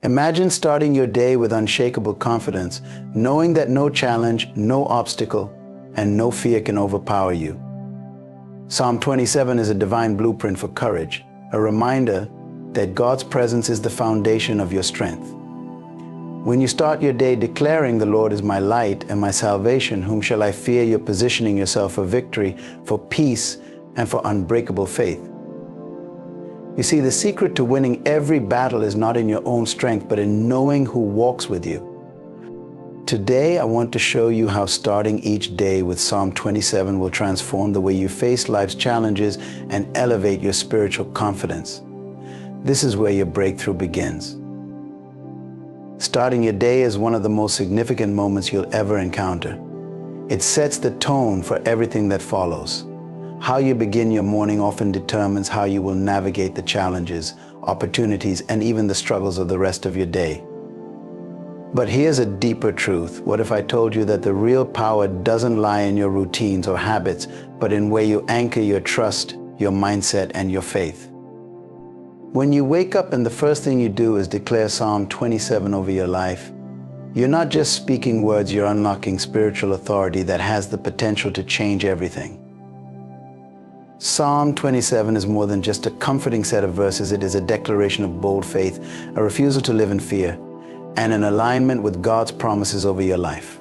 Imagine starting your day with unshakable confidence, knowing that no challenge, no obstacle, and no fear can overpower you. Psalm 27 is a divine blueprint for courage, a reminder that God's presence is the foundation of your strength. When you start your day declaring, "The Lord is my light and my salvation, whom shall I fear?" you're positioning yourself for victory, for peace, and for unbreakable faith. You see, the secret to winning every battle is not in your own strength, but in knowing who walks with you. Today, I want to show you how starting each day with Psalm 27 will transform the way you face life's challenges and elevate your spiritual confidence. This is where your breakthrough begins. Starting your day is one of the most significant moments you'll ever encounter. It sets the tone for everything that follows. How you begin your morning often determines how you will navigate the challenges, opportunities, and even the struggles of the rest of your day. But here's a deeper truth. What if I told you that the real power doesn't lie in your routines or habits, but in where you anchor your trust, your mindset, and your faith? When you wake up and the first thing you do is declare Psalm 27 over your life, you're not just speaking words, you're unlocking spiritual authority that has the potential to change everything. Psalm 27 is more than just a comforting set of verses. It is a declaration of bold faith, a refusal to live in fear, and an alignment with God's promises over your life.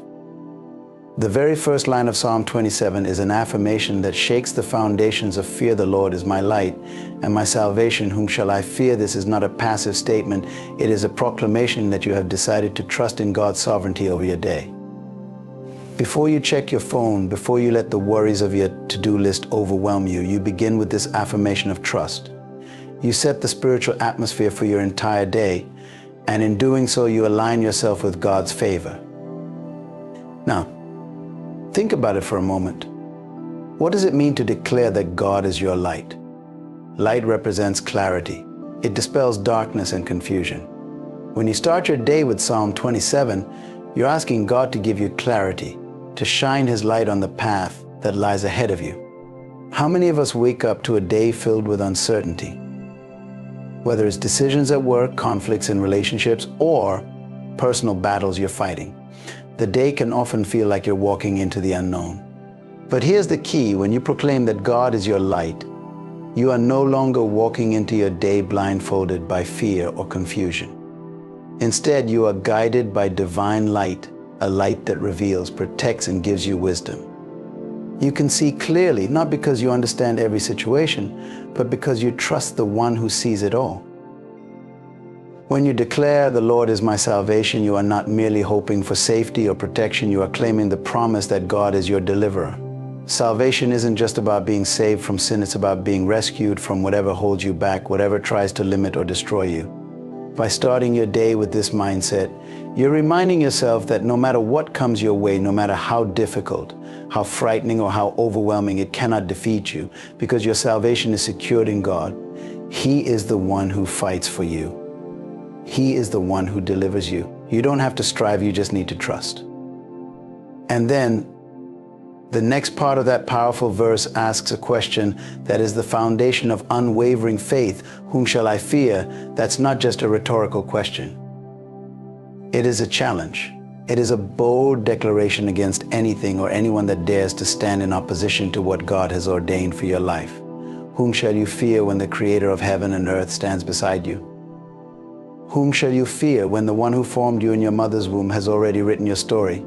The very first line of Psalm 27 is an affirmation that shakes the foundations of fear. "The Lord is my light and my salvation, whom shall I fear?" This is not a passive statement. It is a proclamation that you have decided to trust in God's sovereignty over your day. Before you check your phone, before you let the worries of your to-do list overwhelm you, you begin with this affirmation of trust. You set the spiritual atmosphere for your entire day, and in doing so, you align yourself with God's favor. Now, think about it for a moment. What does it mean to declare that God is your light? Light represents clarity. It dispels darkness and confusion. When you start your day with Psalm 27, you're asking God to give you clarity, to shine His light on the path that lies ahead of you. How many of us wake up to a day filled with uncertainty? Whether it's decisions at work, conflicts in relationships, or personal battles you're fighting, the day can often feel like you're walking into the unknown. But here's the key: when you proclaim that God is your light, you are no longer walking into your day blindfolded by fear or confusion. Instead, you are guided by divine light, a light that reveals, protects, and gives you wisdom. You can see clearly, not because you understand every situation, but because you trust the one who sees it all. When you declare, "The Lord is my salvation," you are not merely hoping for safety or protection. You are claiming the promise that God is your deliverer. Salvation isn't just about being saved from sin. It's about being rescued from whatever holds you back, whatever tries to limit or destroy you. By starting your day with this mindset, you're reminding yourself that no matter what comes your way, no matter how difficult, how frightening, or how overwhelming, it cannot defeat you, because your salvation is secured in God. He is the one who fights for you. He is the one who delivers you. You don't have to strive, you just need to trust. And then, the next part of that powerful verse asks a question that is the foundation of unwavering faith. Whom shall I fear? That's not just a rhetorical question. It is a challenge. It is a bold declaration against anything or anyone that dares to stand in opposition to what God has ordained for your life. Whom shall you fear when the Creator of heaven and earth stands beside you? Whom shall you fear when the one who formed you in your mother's womb has already written your story?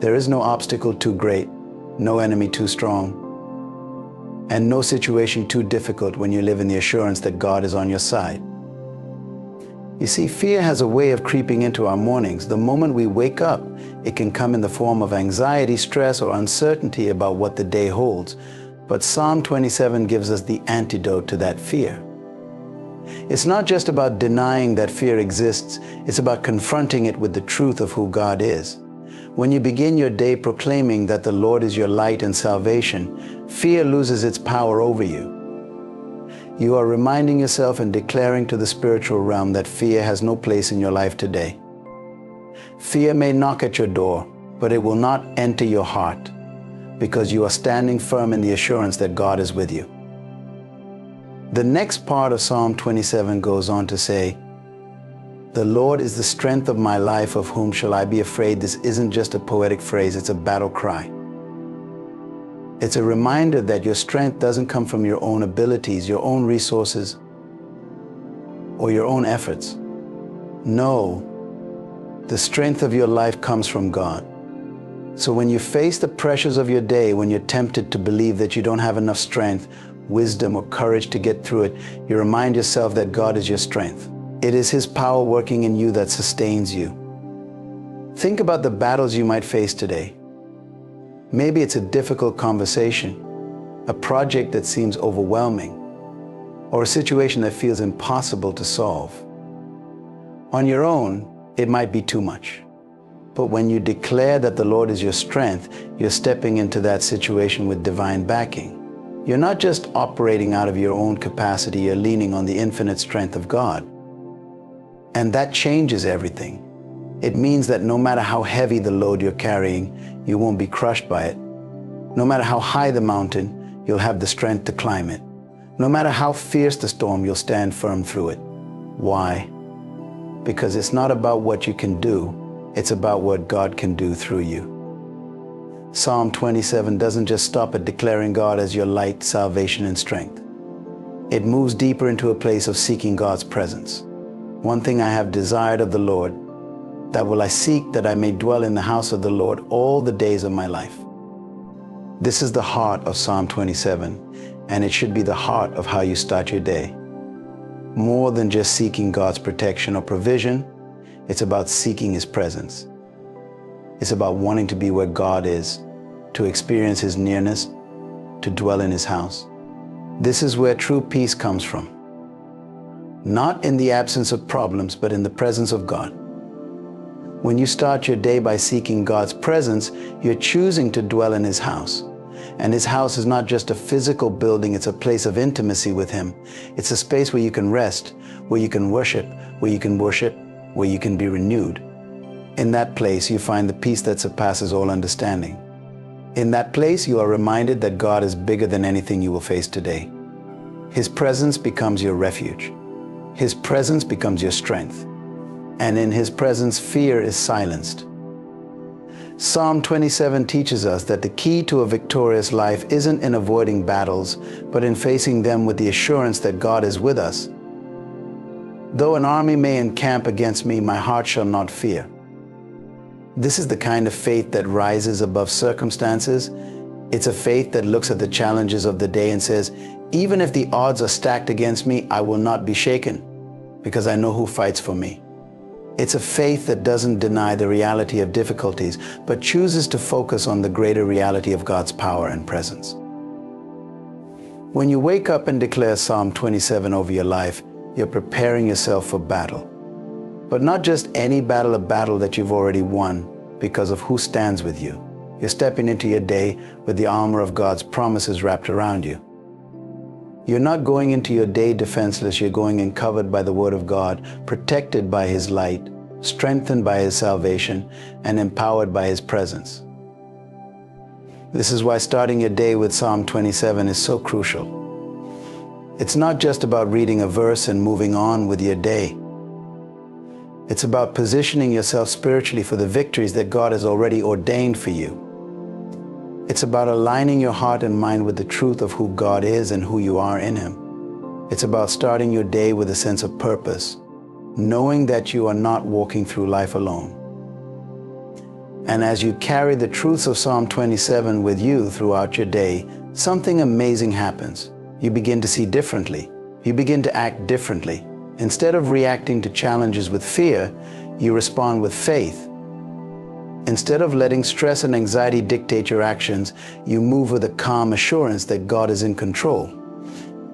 There is no obstacle too great, no enemy too strong, and no situation too difficult when you live in the assurance that God is on your side. You see, fear has a way of creeping into our mornings. The moment we wake up, it can come in the form of anxiety, stress, or uncertainty about what the day holds. But Psalm 27 gives us the antidote to that fear. It's not just about denying that fear exists. It's about confronting it with the truth of who God is. When you begin your day proclaiming that the Lord is your light and salvation, fear loses its power over you. You are reminding yourself and declaring to the spiritual realm that fear has no place in your life today. Fear may knock at your door, but it will not enter your heart, because you are standing firm in the assurance that God is with you. The next part of Psalm 27 goes on to say, The Lord is the strength of my life, of whom shall I be afraid? This isn't just a poetic phrase, it's a battle cry. It's a reminder that your strength doesn't come from your own abilities, your own resources, or your own efforts. No, the strength of your life comes from God. So when you face the pressures of your day, when you're tempted to believe that you don't have enough strength, wisdom, or courage to get through it, you remind yourself that God is your strength. It is His power working in you that sustains you. Think about the battles you might face today. Maybe it's a difficult conversation, a project that seems overwhelming, or a situation that feels impossible to solve. On your own, it might be too much. But when you declare that the Lord is your strength, you're stepping into that situation with divine backing. You're not just operating out of your own capacity, you're leaning on the infinite strength of God. And that changes everything. It means that no matter how heavy the load you're carrying, you won't be crushed by it. No matter how high the mountain, you'll have the strength to climb it. No matter how fierce the storm, you'll stand firm through it. Why? Because it's not about what you can do, it's about what God can do through you. Psalm 27 doesn't just stop at declaring God as your light, salvation, and strength. It moves deeper into a place of seeking God's presence. One thing I have desired of the Lord, that will I seek, that I may dwell in the house of the Lord all the days of my life. This is the heart of Psalm 27, and it should be the heart of how you start your day. More than just seeking God's protection or provision, it's about seeking His presence. It's about wanting to be where God is, to experience His nearness, to dwell in His house. This is where true peace comes from. Not in the absence of problems, but in the presence of God. When you start your day by seeking God's presence, you're choosing to dwell in His house. And His house is not just a physical building, it's a place of intimacy with Him. It's a space where you can rest, where you can worship, where you can be renewed. In that place, you find the peace that surpasses all understanding. In that place, you are reminded that God is bigger than anything you will face today. His presence becomes your refuge. His presence becomes your strength. And in His presence, fear is silenced. Psalm 27 teaches us that the key to a victorious life isn't in avoiding battles, but in facing them with the assurance that God is with us. Though an army may encamp against me, my heart shall not fear. This is the kind of faith that rises above circumstances. It's a faith that looks at the challenges of the day and says, even if the odds are stacked against me, I will not be shaken, because I know who fights for me. It's a faith that doesn't deny the reality of difficulties, but chooses to focus on the greater reality of God's power and presence. When you wake up and declare Psalm 27 over your life, you're preparing yourself for battle. But not just any battle, a battle that you've already won because of who stands with you. You're stepping into your day with the armor of God's promises wrapped around you. You're not going into your day defenseless, you're going in covered by the Word of God, protected by His light, strengthened by His salvation, and empowered by His presence. This is why starting your day with Psalm 27 is so crucial. It's not just about reading a verse and moving on with your day. It's about positioning yourself spiritually for the victories that God has already ordained for you. It's about aligning your heart and mind with the truth of who God is and who you are in Him. It's about starting your day with a sense of purpose, knowing that you are not walking through life alone. And as you carry the truths of Psalm 27 with you throughout your day, something amazing happens. You begin to see differently. You begin to act differently. Instead of reacting to challenges with fear, you respond with faith. Instead of letting stress and anxiety dictate your actions, you move with a calm assurance that God is in control.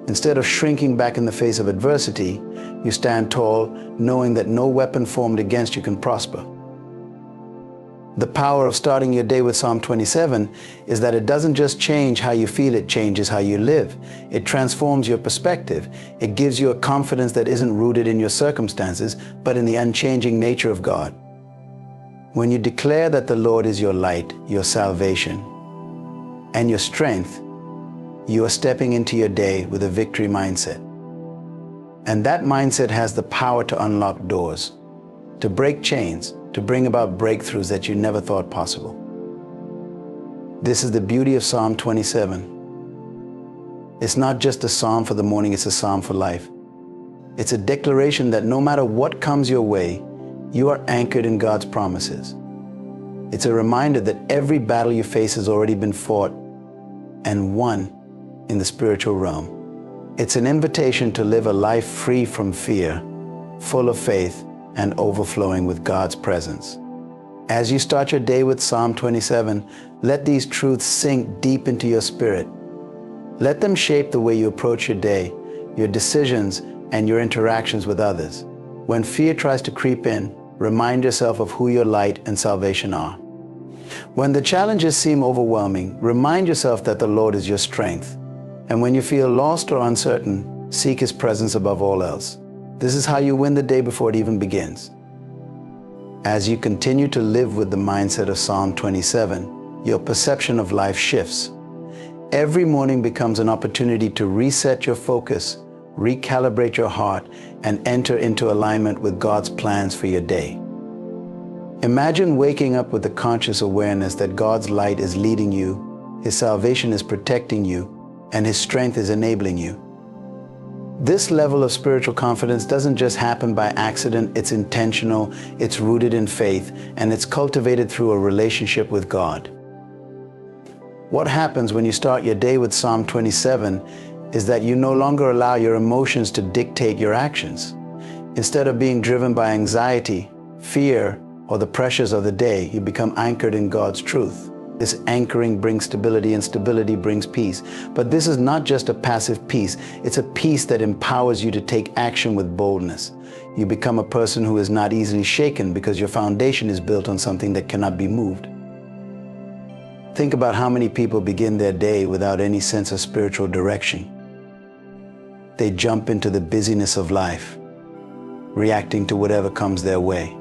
Instead of shrinking back in the face of adversity, you stand tall, knowing that no weapon formed against you can prosper. The power of starting your day with Psalm 27 is that it doesn't just change how you feel, it changes how you live. It transforms your perspective. It gives you a confidence that isn't rooted in your circumstances, but in the unchanging nature of God. When you declare that the Lord is your light, your salvation, and your strength, you are stepping into your day with a victory mindset. And that mindset has the power to unlock doors. to break chains, to bring about breakthroughs that you never thought possible. This is the beauty of Psalm 27. It's not just a psalm for the morning, it's a psalm for life. It's a declaration that no matter what comes your way, you are anchored in God's promises. It's a reminder that every battle you face has already been fought and won in the spiritual realm. It's an invitation to live a life free from fear, full of faith, and overflowing with God's presence. As you start your day with Psalm 27, let these truths sink deep into your spirit. Let them shape the way you approach your day, your decisions, and your interactions with others. When fear tries to creep in, remind yourself of who your light and salvation are. When the challenges seem overwhelming, remind yourself that the Lord is your strength. And when you feel lost or uncertain, seek His presence above all else. This is how you win the day before it even begins. As you continue to live with the mindset of Psalm 27, your perception of life shifts. Every morning becomes an opportunity to reset your focus, recalibrate your heart, and enter into alignment with God's plans for your day. Imagine waking up with the conscious awareness that God's light is leading you, His salvation is protecting you, and His strength is enabling you. This level of spiritual confidence doesn't just happen by accident, it's intentional, it's rooted in faith, and it's cultivated through a relationship with God. What happens when you start your day with Psalm 27 is that you no longer allow your emotions to dictate your actions. Instead of being driven by anxiety, fear, or the pressures of the day, you become anchored in God's truth. This anchoring brings stability, and stability brings peace. But this is not just a passive peace. It's a peace that empowers you to take action with boldness. You become a person who is not easily shaken because your foundation is built on something that cannot be moved. Think about how many people begin their day without any sense of spiritual direction. They jump into the busyness of life, reacting to whatever comes their way.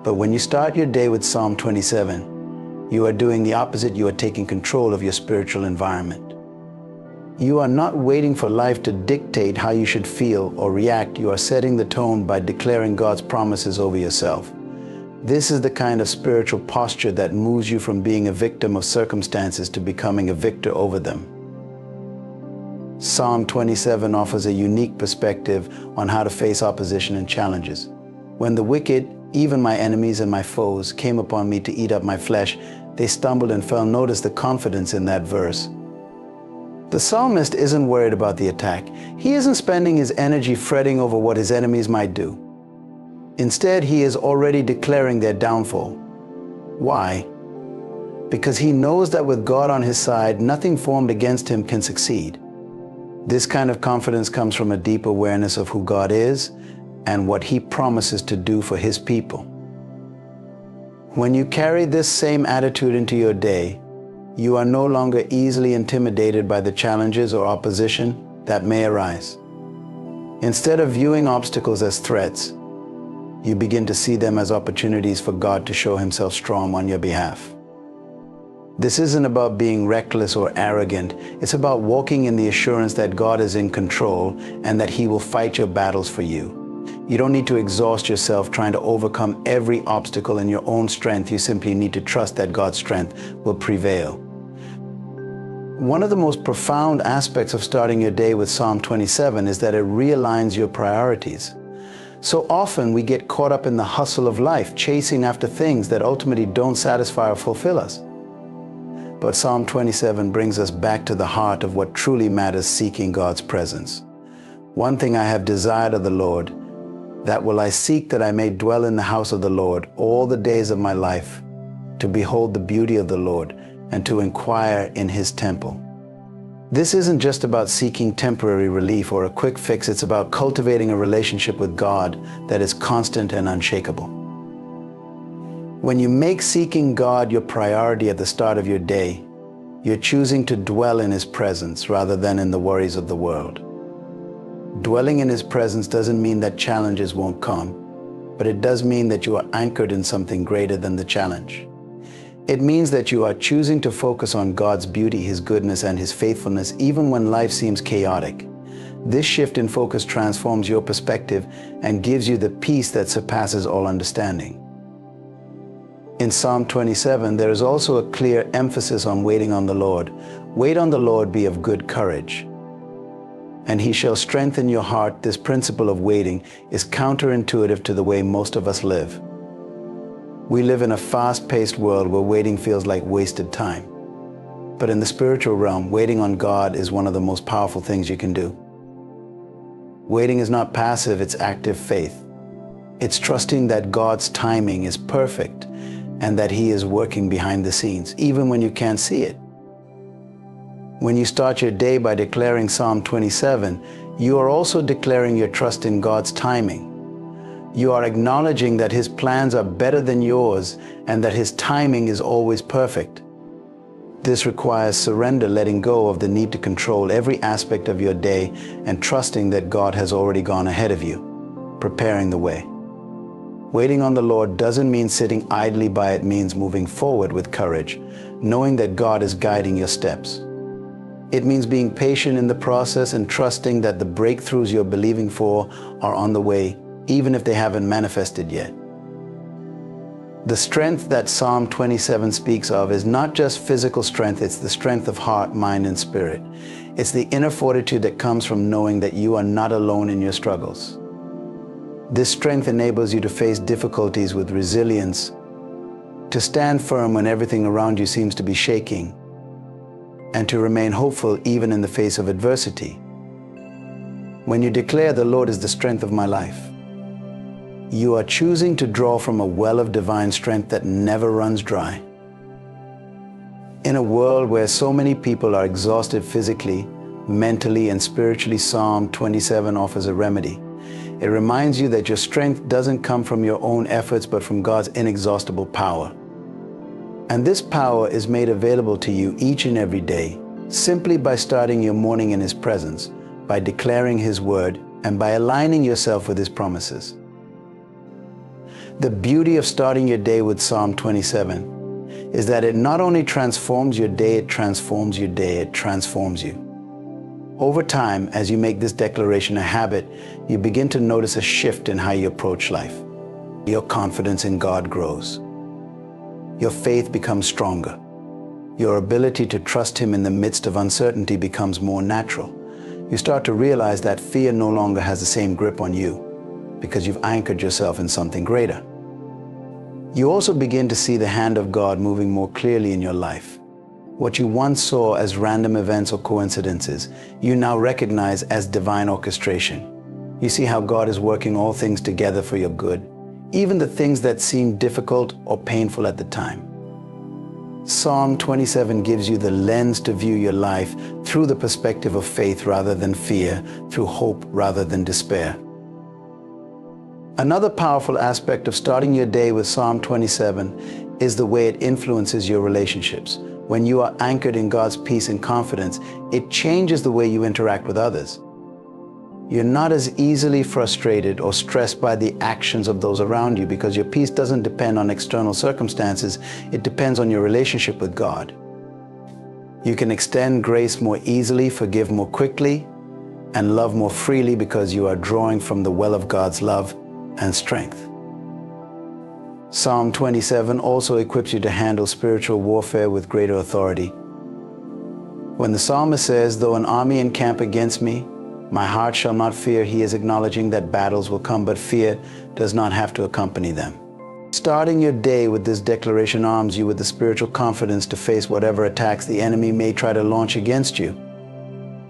But when you start your day with Psalm 27, you are doing the opposite. You are taking control of your spiritual environment. You are not waiting for life to dictate how you should feel or react. You are setting the tone by declaring God's promises over yourself. This is the kind of spiritual posture that moves you from being a victim of circumstances to becoming a victor over them. Psalm 27 offers a unique perspective on how to face opposition and challenges. When the wicked, even my enemies and my foes, came upon me to eat up my flesh, they stumbled and fell. Notice the confidence in that verse. The psalmist isn't worried about the attack. He isn't spending his energy fretting over what his enemies might do. Instead, he is already declaring their downfall. Why? Because he knows that with God on his side, nothing formed against him can succeed. This kind of confidence comes from a deep awareness of who God is and what He promises to do for His people. When you carry this same attitude into your day, you are no longer easily intimidated by the challenges or opposition that may arise. Instead of viewing obstacles as threats, you begin to see them as opportunities for God to show Himself strong on your behalf. This isn't about being reckless or arrogant. It's about walking in the assurance that God is in control and that He will fight your battles for you. You don't need to exhaust yourself trying to overcome every obstacle in your own strength. You simply need to trust that God's strength will prevail. One of the most profound aspects of starting your day with Psalm 27 is that it realigns your priorities. So often we get caught up in the hustle of life, chasing after things that ultimately don't satisfy or fulfill us. But Psalm 27 brings us back to the heart of what truly matters, seeking God's presence. One thing I have desired of the Lord, that will I seek, that I may dwell in the house of the Lord all the days of my life, to behold the beauty of the Lord and to inquire in His temple. This isn't just about seeking temporary relief or a quick fix. It's about cultivating a relationship with God that is constant and unshakable. When you make seeking God your priority at the start of your day, you're choosing to dwell in His presence rather than in the worries of the world. Dwelling in His presence doesn't mean that challenges won't come, but it does mean that you are anchored in something greater than the challenge. It means that you are choosing to focus on God's beauty, His goodness, and His faithfulness even when life seems chaotic. This shift in focus transforms your perspective and gives you the peace that surpasses all understanding. In Psalm 27, there is also a clear emphasis on waiting on the Lord. Wait on the Lord, be of good courage, and He shall strengthen your heart. This principle of waiting is counterintuitive to the way most of us live. We live in a fast-paced world where waiting feels like wasted time. But in the spiritual realm, waiting on God is one of the most powerful things you can do. Waiting is not passive, it's active faith. It's trusting that God's timing is perfect and that He is working behind the scenes, even when you can't see it. When you start your day by declaring Psalm 27, you are also declaring your trust in God's timing. You are acknowledging that His plans are better than yours and that His timing is always perfect. This requires surrender, letting go of the need to control every aspect of your day and trusting that God has already gone ahead of you, preparing the way. Waiting on the Lord doesn't mean sitting idly by. It means moving forward with courage, knowing that God is guiding your steps. It means being patient in the process and trusting that the breakthroughs you're believing for are on the way, even if they haven't manifested yet. The strength that Psalm 27 speaks of is not just physical strength, it's the strength of heart, mind, and spirit. It's the inner fortitude that comes from knowing that you are not alone in your struggles. This strength enables you to face difficulties with resilience, to stand firm when everything around you seems to be shaking, and to remain hopeful even in the face of adversity. When you declare, "The Lord is the strength of my life," you are choosing to draw from a well of divine strength that never runs dry. In a world where so many people are exhausted physically, mentally, and spiritually, Psalm 27 offers a remedy. It reminds you that your strength doesn't come from your own efforts, but from God's inexhaustible power. And this power is made available to you each and every day, simply by starting your morning in His presence, by declaring His word, and by aligning yourself with His promises. The beauty of starting your day with Psalm 27 is that it not only transforms your day, it transforms your day, it transforms you. Over time, as you make this declaration a habit, you begin to notice a shift in how you approach life. Your confidence in God grows. Your faith becomes stronger. Your ability to trust Him in the midst of uncertainty becomes more natural. You start to realize that fear no longer has the same grip on you because you've anchored yourself in something greater. You also begin to see the hand of God moving more clearly in your life. What you once saw as random events or coincidences, you now recognize as divine orchestration. You see how God is working all things together for your good, even the things that seem difficult or painful at the time. Psalm 27 gives you the lens to view your life through the perspective of faith rather than fear, through hope rather than despair. Another powerful aspect of starting your day with Psalm 27 is the way it influences your relationships. When you are anchored in God's peace and confidence, it changes the way you interact with others. You're not as easily frustrated or stressed by the actions of those around you because your peace doesn't depend on external circumstances, it depends on your relationship with God. You can extend grace more easily, forgive more quickly, and love more freely because you are drawing from the well of God's love and strength. Psalm 27 also equips you to handle spiritual warfare with greater authority. When the psalmist says, "Though an army encamp against me, my heart shall not fear," he is acknowledging that battles will come, but fear does not have to accompany them. Starting your day with this declaration arms you with the spiritual confidence to face whatever attacks the enemy may try to launch against you.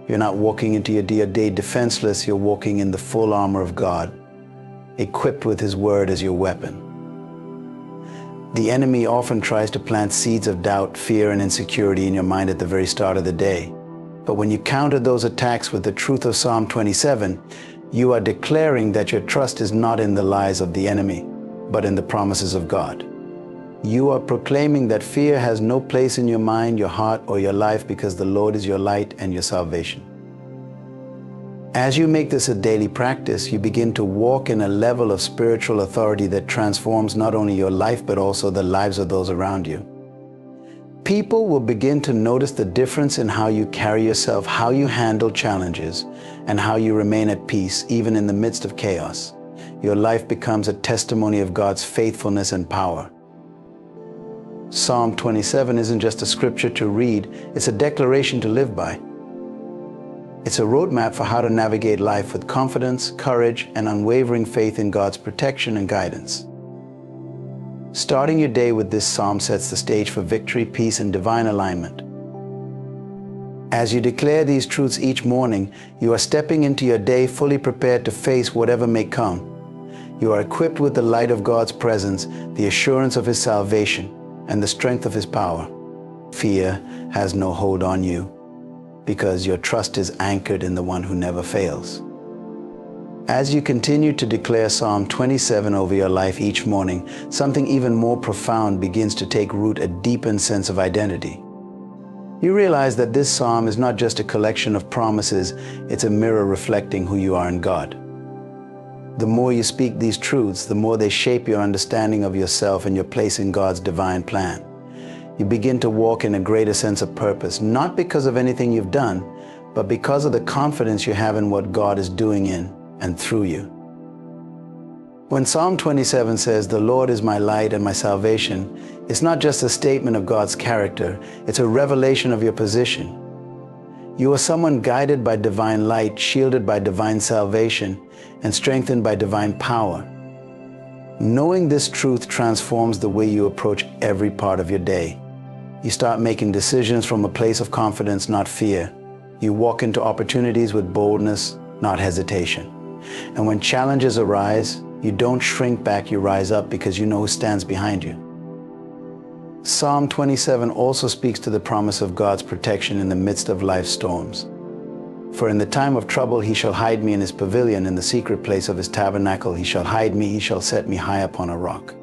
You're not walking into your day defenseless, you're walking in the full armor of God, equipped with His word as your weapon. The enemy often tries to plant seeds of doubt, fear, and insecurity in your mind at the very start of the day. But when you counter those attacks with the truth of Psalm 27, you are declaring that your trust is not in the lies of the enemy, but in the promises of God. You are proclaiming that fear has no place in your mind, your heart, or your life because the Lord is your light and your salvation. As you make this a daily practice, you begin to walk in a level of spiritual authority that transforms not only your life, but also the lives of those around you. People will begin to notice the difference in how you carry yourself, how you handle challenges, and how you remain at peace even in the midst of chaos. Your life becomes a testimony of God's faithfulness and power. Psalm 27 isn't just a scripture to read, it's a declaration to live by. It's a roadmap for how to navigate life with confidence, courage, and unwavering faith in God's protection and guidance. Starting your day with this psalm sets the stage for victory, peace, and divine alignment. As you declare these truths each morning, you are stepping into your day fully prepared to face whatever may come. You are equipped with the light of God's presence, the assurance of His salvation, and the strength of His power. Fear has no hold on you, because your trust is anchored in the one who never fails. As you continue to declare Psalm 27 over your life each morning, something even more profound begins to take root, a deepened sense of identity. You realize that this psalm is not just a collection of promises, it's a mirror reflecting who you are in God. The more you speak these truths, the more they shape your understanding of yourself and your place in God's divine plan. You begin to walk in a greater sense of purpose, not because of anything you've done, but because of the confidence you have in what God is doing in and through you. When Psalm 27 says, "The Lord is my light and my salvation," it's not just a statement of God's character, it's a revelation of your position. You are someone guided by divine light, shielded by divine salvation, and strengthened by divine power. Knowing this truth transforms the way you approach every part of your day. You start making decisions from a place of confidence, not fear. You walk into opportunities with boldness, not hesitation. And when challenges arise, you don't shrink back, you rise up because you know who stands behind you. Psalm 27 also speaks to the promise of God's protection in the midst of life's storms. "For in the time of trouble he shall hide me in his pavilion, in the secret place of his tabernacle he shall hide me, he shall set me high upon a rock."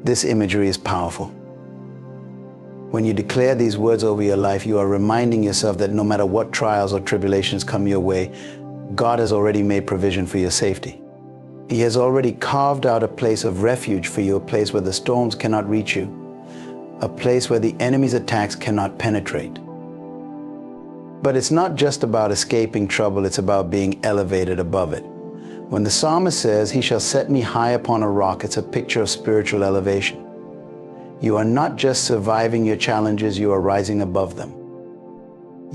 This imagery is powerful. When you declare these words over your life, you are reminding yourself that no matter what trials or tribulations come your way, God has already made provision for your safety. He has already carved out a place of refuge for you, a place where the storms cannot reach you, a place where the enemy's attacks cannot penetrate. But it's not just about escaping trouble, it's about being elevated above it. When the psalmist says, "He shall set me high upon a rock," it's a picture of spiritual elevation. You are not just surviving your challenges, you are rising above them.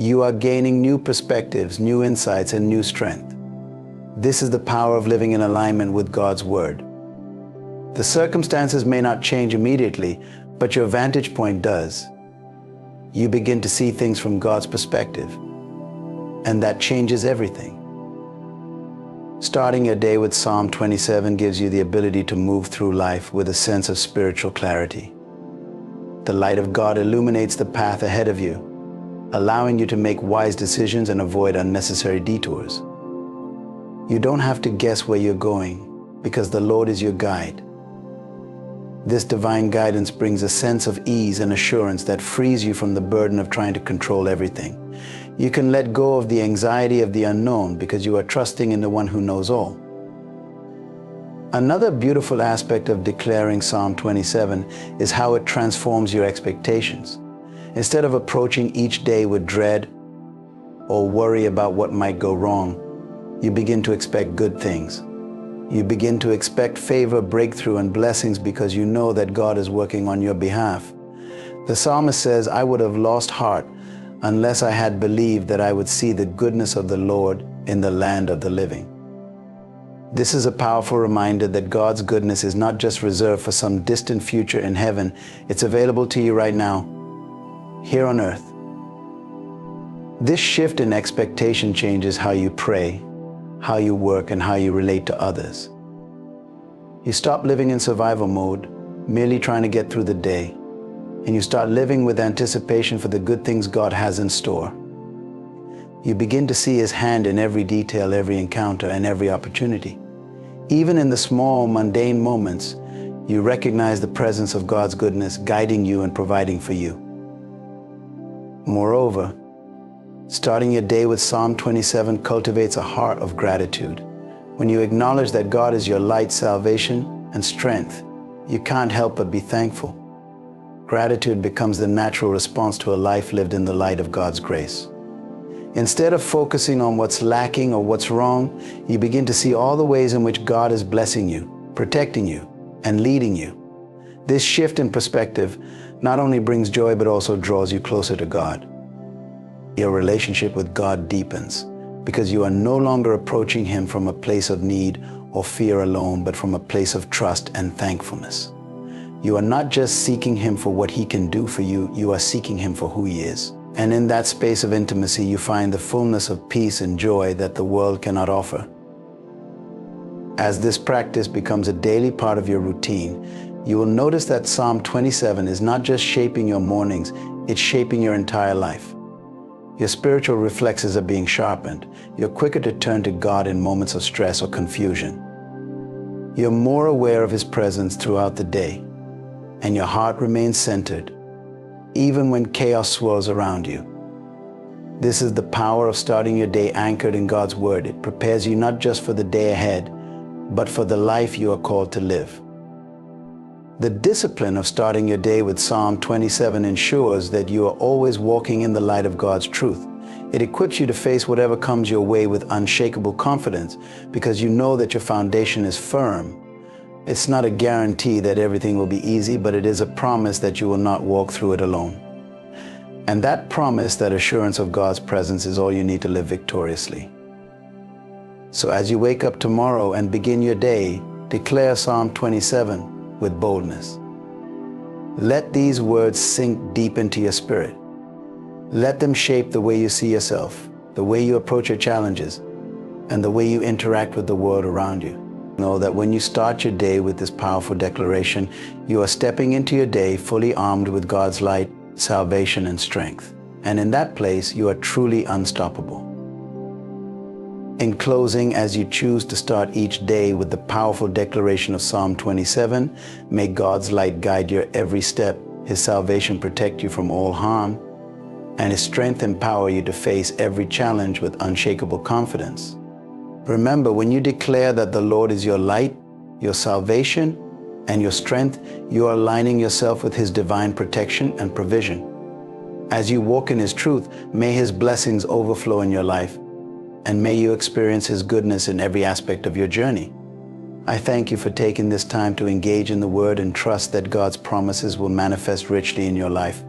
You are gaining new perspectives, new insights, and new strength. This is the power of living in alignment with God's Word. The circumstances may not change immediately, but your vantage point does. You begin to see things from God's perspective, and that changes everything. Starting your day with Psalm 27 gives you the ability to move through life with a sense of spiritual clarity. The light of God illuminates the path ahead of you, allowing you to make wise decisions and avoid unnecessary detours. You don't have to guess where you're going, because the Lord is your guide. This divine guidance brings a sense of ease and assurance that frees you from the burden of trying to control everything. You can let go of the anxiety of the unknown because you are trusting in the one who knows all. Another beautiful aspect of declaring Psalm 27 is how it transforms your expectations. Instead of approaching each day with dread or worry about what might go wrong, you begin to expect good things. You begin to expect favor, breakthrough, and blessings because you know that God is working on your behalf. The psalmist says, "I would have lost heart unless I had believed that I would see the goodness of the Lord in the land of the living." This is a powerful reminder that God's goodness is not just reserved for some distant future in heaven, it's available to you right now, here on earth. This shift in expectation changes how you pray, how you work, and how you relate to others. You stop living in survival mode, merely trying to get through the day, and you start living with anticipation for the good things God has in store. You begin to see His hand in every detail, every encounter, and every opportunity. Even in the small, mundane moments, you recognize the presence of God's goodness guiding you and providing for you. Moreover, starting your day with Psalm 27 cultivates a heart of gratitude. When you acknowledge that God is your light, salvation, and strength, you can't help but be thankful. Gratitude becomes the natural response to a life lived in the light of God's grace. Instead of focusing on what's lacking or what's wrong, you begin to see all the ways in which God is blessing you, protecting you, and leading you. This shift in perspective not only brings joy, but also draws you closer to God. Your relationship with God deepens because you are no longer approaching Him from a place of need or fear alone, but from a place of trust and thankfulness. You are not just seeking Him for what He can do for you, you are seeking Him for who He is. And in that space of intimacy, you find the fullness of peace and joy that the world cannot offer. As this practice becomes a daily part of your routine, you will notice that Psalm 27 is not just shaping your mornings, it's shaping your entire life. Your spiritual reflexes are being sharpened. You're quicker to turn to God in moments of stress or confusion. You're more aware of His presence throughout the day, and your heart remains centered, even when chaos swirls around you. This is the power of starting your day anchored in God's Word. It prepares you not just for the day ahead, but for the life you are called to live. The discipline of starting your day with Psalm 27 ensures that you are always walking in the light of God's truth. It equips you to face whatever comes your way with unshakable confidence because you know that your foundation is firm. It's not a guarantee that everything will be easy, but it is a promise that you will not walk through it alone. And that promise, that assurance of God's presence, is all you need to live victoriously. So as you wake up tomorrow and begin your day, declare Psalm 27 with boldness. Let these words sink deep into your spirit. Let them shape the way you see yourself, the way you approach your challenges, and the way you interact with the world around you. Know that when you start your day with this powerful declaration, you are stepping into your day fully armed with God's light, salvation, and strength. And in that place, you are truly unstoppable. In closing, as you choose to start each day with the powerful declaration of Psalm 27, may God's light guide your every step, His salvation protect you from all harm, and His strength empower you to face every challenge with unshakable confidence. Remember, when you declare that the Lord is your light, your salvation, and your strength, you are aligning yourself with His divine protection and provision. As you walk in His truth, may His blessings overflow in your life, and may you experience His goodness in every aspect of your journey. I thank you for taking this time to engage in the Word and trust that God's promises will manifest richly in your life.